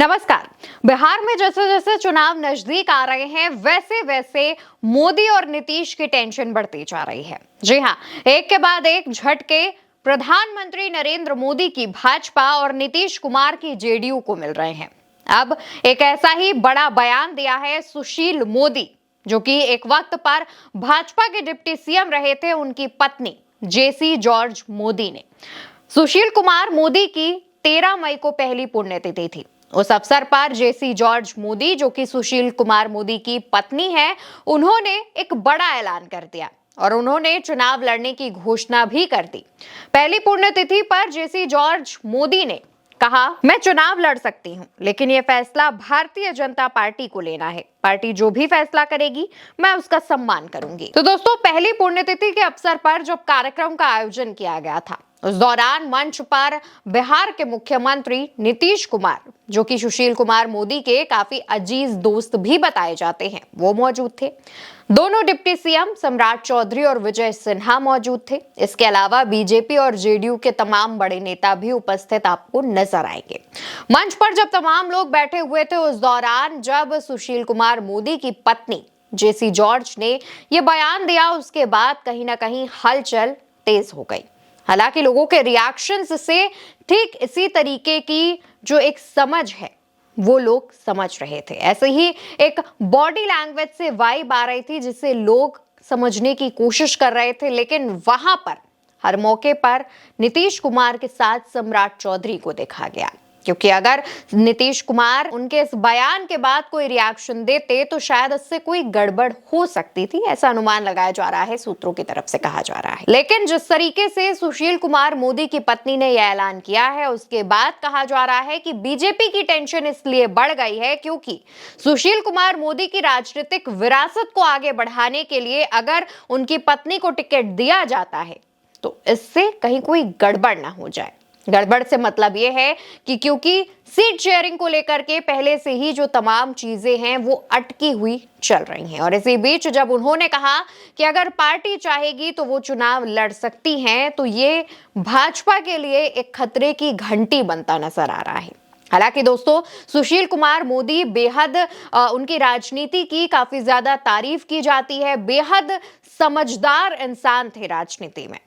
नमस्कार। बिहार में जैसे जैसे चुनाव नजदीक आ रहे हैं वैसे वैसे मोदी और नीतीश की टेंशन बढ़ती जा रही है। जी हाँ, एक के बाद एक झटके प्रधानमंत्री नरेंद्र मोदी की भाजपा और नीतीश कुमार की जेडीयू को मिल रहे हैं। अब एक ऐसा ही बड़ा बयान दिया है सुशील मोदी, जो कि एक वक्त पर भाजपा के डिप्टी सीएम रहे थे, उनकी पत्नी जेसी जॉर्ज मोदी ने। सुशील कुमार मोदी की 13 मई को पहली पुण्यतिथि थी। उस अवसर पर जेसी जॉर्ज मोदी, जो कि सुशील कुमार मोदी की पत्नी है, उन्होंने एक बड़ा ऐलान कर दिया और उन्होंने चुनाव लड़ने की घोषणा भी कर दी। पहली पुण्यतिथि पर जेसी जॉर्ज मोदी ने कहा, मैं चुनाव लड़ सकती हूं, लेकिन यह फैसला भारतीय जनता पार्टी को लेना है। पार्टी जो भी फैसला करेगी मैं उसका सम्मान करूंगी। तो दोस्तों, पहली पुण्यतिथि के अवसर पर जब कार्यक्रम का आयोजन किया गया था, उस दौरान मंच पर बिहार के मुख्यमंत्री नीतीश कुमार, जो कि सुशील कुमार मोदी के काफी अजीज दोस्त भी बताए जाते हैं, वो मौजूद थे। दोनों डिप्टी सीएम सम्राट चौधरी और विजय सिन्हा मौजूद थे। इसके अलावा बीजेपी और जेडीयू के तमाम बड़े नेता भी उपस्थित आपको नजर आएंगे। मंच पर जब तमाम लोग बैठे हुए थे, उस दौरान जब सुशील कुमार मोदी की पत्नी जेसी जॉर्ज ने यह बयान दिया, उसके बाद कहीं ना कहीं हलचल तेज हो गई। हालांकि लोगों के रिएक्शंस से ठीक इसी तरीके की जो एक समझ है वो लोग समझ रहे थे। ऐसे ही एक बॉडी लैंग्वेज से वाइब आ रही थी जिसे लोग समझने की कोशिश कर रहे थे, लेकिन वहां पर हर मौके पर नीतीश कुमार के साथ सम्राट चौधरी को देखा गया, क्योंकि अगर नीतीश कुमार उनके इस बयान के बाद कोई रिएक्शन देते तो शायद इससे कोई गड़बड़ हो सकती थी, ऐसा अनुमान लगाया जा रहा है, सूत्रों की तरफ से कहा जा रहा है। लेकिन जिस तरीके से सुशील कुमार मोदी की पत्नी ने यह ऐलान किया है, उसके बाद कहा जा रहा है कि बीजेपी की टेंशन इसलिए बढ़ गई है क्योंकि सुशील कुमार मोदी की राजनीतिक विरासत को आगे बढ़ाने के लिए अगर उनकी पत्नी को टिकट दिया जाता है तो इससे कहीं कोई गड़बड़ ना हो जाए। गड़बड़ से मतलब यह है कि क्योंकि सीट शेयरिंग को लेकर के पहले से ही जो तमाम चीजें हैं वो अटकी हुई चल रही हैं, और इसी बीच जब उन्होंने कहा कि अगर पार्टी चाहेगी तो वो चुनाव लड़ सकती हैं, तो ये भाजपा के लिए एक खतरे की घंटी बनता नजर आ रहा है। हालांकि दोस्तों, सुशील कुमार मोदी बेहद उनकी राजनीति की काफी ज्यादा तारीफ की जाती है, बेहद समझदार इंसान थे राजनीति में।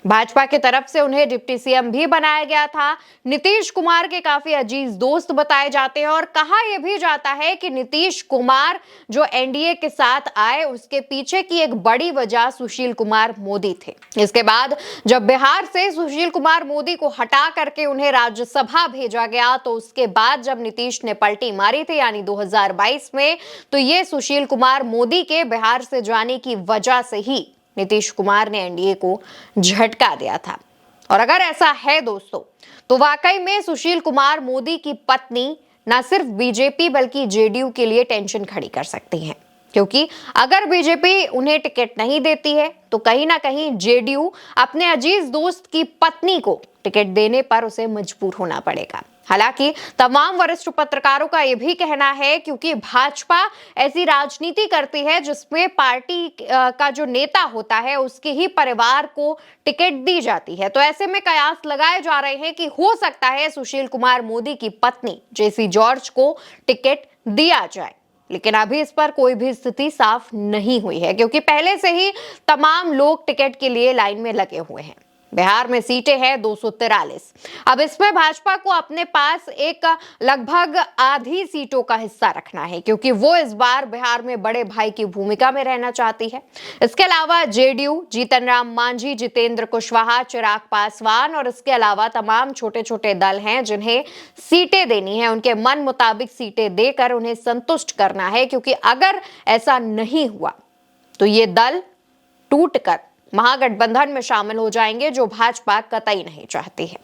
भाजपा की तरफ से उन्हें डिप्टी सीएम भी बनाया गया था। नीतीश कुमार के काफी अजीज दोस्त बताए जाते हैं और कहा यह भी जाता है कि नीतीश कुमार जो एनडीए के साथ आए, उसके पीछे की एक बड़ी वजह सुशील कुमार मोदी थे। इसके बाद जब बिहार से सुशील कुमार मोदी को हटा करके उन्हें राज्यसभा भेजा गया, तो उसके बाद जब नीतीश ने पलटी मारी थी यानी 2022 में, तो ये सुशील कुमार मोदी के बिहार से जाने की वजह से ही नीतीश कुमार ने एनडीए को झटका दिया था। और अगर ऐसा है दोस्तों, तो वाकई में सुशील कुमार मोदी की पत्नी न सिर्फ बीजेपी बल्कि जेडीयू के लिए टेंशन खड़ी कर सकती हैं, क्योंकि अगर बीजेपी उन्हें टिकट नहीं देती है तो कहीं ना कहीं जेडीयू अपने अजीज दोस्त की पत्नी को टिकट देने पर उसे मजबूर होना पड़ेगा। हालांकि तमाम वरिष्ठ पत्रकारों का यह भी कहना है, क्योंकि भाजपा ऐसी राजनीति करती है जिसमें पार्टी का जो नेता होता है उसके ही परिवार को टिकट दी जाती है, तो ऐसे में कयास लगाए जा रहे हैं कि हो सकता है सुशील कुमार मोदी की पत्नी जेसी जॉर्ज को टिकट दिया जाए। लेकिन अभी इस पर कोई भी स्थिति साफ नहीं हुई है, क्योंकि पहले से ही तमाम लोग टिकट के लिए लाइन में लगे हुए हैं। बिहार में सीटें हैं 243। अब इसमें भाजपा को अपने पास एक लगभग आधी सीटों का हिस्सा रखना है, क्योंकि वो इस बार बिहार में बड़े भाई की भूमिका में रहना चाहती है। इसके अलावा जेडीयू, जीतन राम मांझी, जितेंद्र कुशवाहा, चिराग पासवान और इसके अलावा तमाम छोटे छोटे दल हैं जिन्हें सीटें देनी है। उनके मन मुताबिक सीटें देकर उन्हें संतुष्ट करना है, क्योंकि अगर ऐसा नहीं हुआ तो ये दल टूटकर महागठबंधन में शामिल हो जाएंगे, जो भाजपा कतई नहीं चाहती है।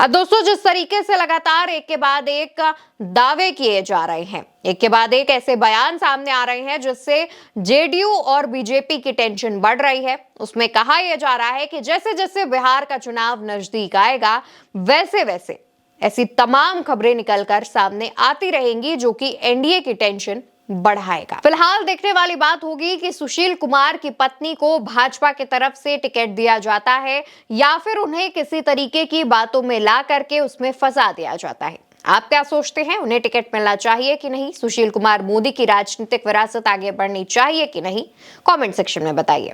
अब दोस्तों, जिस तरीके से लगातार एक के बाद एक दावे किए जा रहे हैं, एक के बाद एक ऐसे बयान सामने आ रहे हैं जिससे जेडीयू और बीजेपी की टेंशन बढ़ रही है, उसमें कहा यह जा रहा है कि जैसे जैसे बिहार का चुनाव नजदीक आएगा वैसे वैसे ऐसी तमाम खबरें निकलकर सामने आती रहेंगी जो कि एनडीए की टेंशन बढ़ाएगा। फिलहाल देखने वाली बात होगी कि सुशील कुमार की पत्नी को भाजपा की तरफ से टिकट दिया जाता है या फिर उन्हें किसी तरीके की बातों में ला करके उसमें फंसा दिया जाता है। आप क्या सोचते हैं, उन्हें टिकट मिलना चाहिए कि नहीं? सुशील कुमार मोदी की राजनीतिक विरासत आगे बढ़नी चाहिए कि नहीं? कमेंट सेक्शन में बताइए।